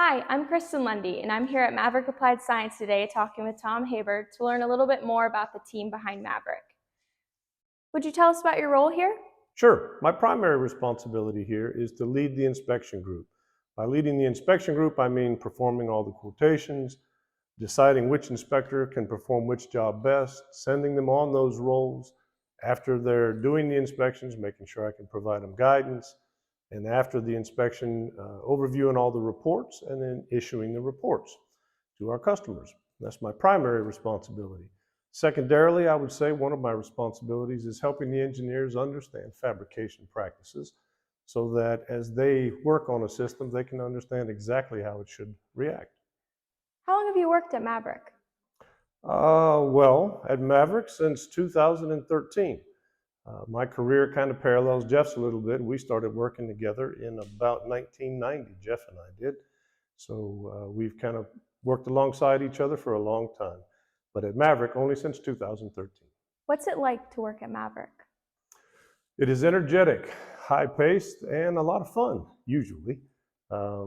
Hi, I'm Kristen Lundy, and I'm here at Maverick Applied Science today talking with Tom Haber to learn a little bit more about the team behind Maverick. Would you tell us about your role here? Sure. My primary responsibility here is to lead the inspection group. By leading the inspection group, I mean performing all the quotations, deciding which inspector can perform which job best, sending them on those roles. After they're doing the inspections, making sure I can provide them guidance, and after the inspection, overviewing all the reports and then issuing the reports to our customers. That's my primary responsibility. Secondarily, I would say one of my responsibilities is helping the engineers understand fabrication practices so that as they work on a system, they can understand exactly how it should react. How long have you worked at Maverick? Well, at Maverick since 2013. My career kind of parallels Jeff's a little bit. We started working together in about 1990, Jeff and I did. So we've kind of worked alongside each other for a long time. But at Maverick, only since 2013. What's it like to work at Maverick? It is energetic, high-paced, and a lot of fun, usually.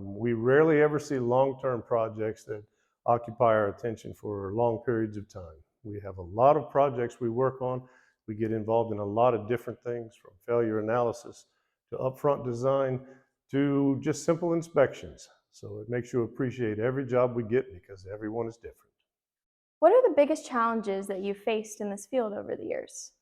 We rarely ever see long-term projects that occupy our attention for long periods of time. We have a lot of projects we work on. We get involved in a lot of different things, from failure analysis to upfront design to just simple inspections. So it makes you appreciate every job we get because everyone is different. What are the biggest challenges that you've faced in this field over the years?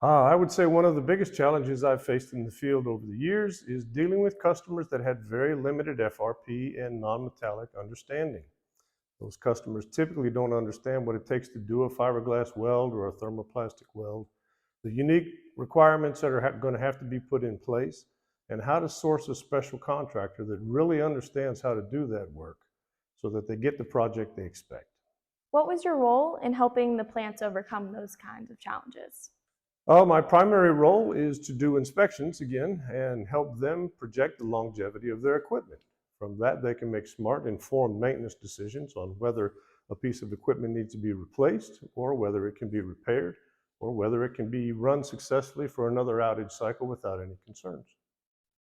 I would say one of the biggest challenges I've faced in the field over the years is dealing with customers that had very limited FRP and non-metallic understanding. Those customers typically don't understand what it takes to do a fiberglass weld or a thermoplastic weld, the unique requirements that are going to have to be put in place, and how to source a special contractor that really understands how to do that work so that they get the project they expect. What was your role in helping the plants overcome those kinds of challenges? My primary role is to do inspections again and help them project the longevity of their equipment. From that, they can make smart, informed maintenance decisions on whether a piece of equipment needs to be replaced or whether it can be repaired or whether it can be run successfully for another outage cycle without any concerns.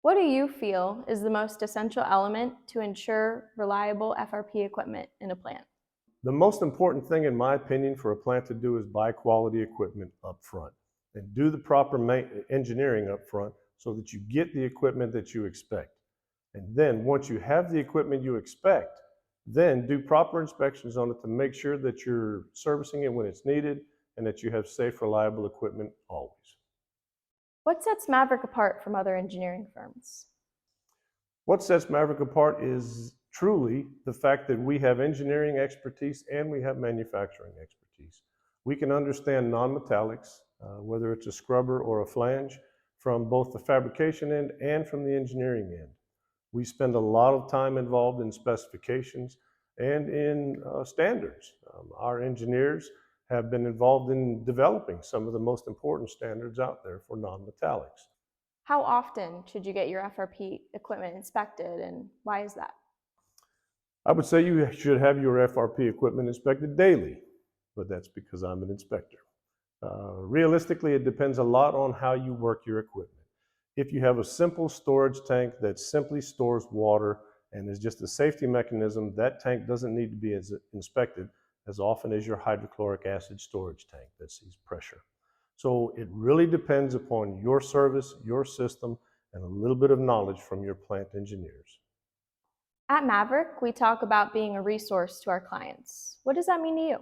What do you feel is the most essential element to ensure reliable FRP equipment in a plant? The most important thing, in my opinion, for a plant to do is buy quality equipment up front and do the proper engineering up front so that you get the equipment that you expect. And then once you have the equipment you expect, then do proper inspections on it to make sure that you're servicing it when it's needed and that you have safe, reliable equipment always. What sets Maverick apart from other engineering firms? What sets Maverick apart is truly the fact that we have engineering expertise and we have manufacturing expertise. We can understand non-metallics, whether it's a scrubber or a flange, from both the fabrication end and from the engineering end. We spend a lot of time involved in specifications and in standards. Our engineers have been involved in developing some of the most important standards out there for non-metallics. How often should you get your FRP equipment inspected, and why is that? I would say you should have your FRP equipment inspected daily, but that's because I'm an inspector. Realistically, it depends a lot on how you work your equipment. If you have a simple storage tank that simply stores water and is just a safety mechanism, that tank doesn't need to be inspected as often as your hydrochloric acid storage tank that sees pressure. So it really depends upon your service, your system, and a little bit of knowledge from your plant engineers. At Maverick, we talk about being a resource to our clients. What does that mean to you?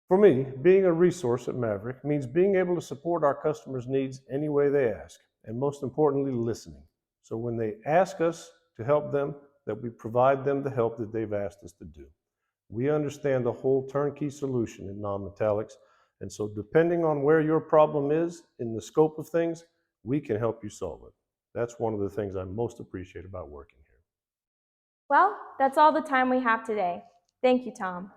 For me, being a resource at Maverick means being able to support our customers' needs any way they ask, and most importantly, listening. So when they ask us to help them, that we provide them the help that they've asked us to do. We understand the whole turnkey solution in non-metallics, and so depending on where your problem is in the scope of things, we can help you solve it. That's one of the things I most appreciate about working here. Well, that's all the time we have today. Thank you, Tom.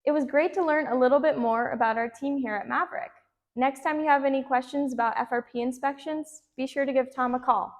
It was great to learn a little bit more about our team here at Maverick. Next time you have any questions about FRP inspections, be sure to give Tom a call.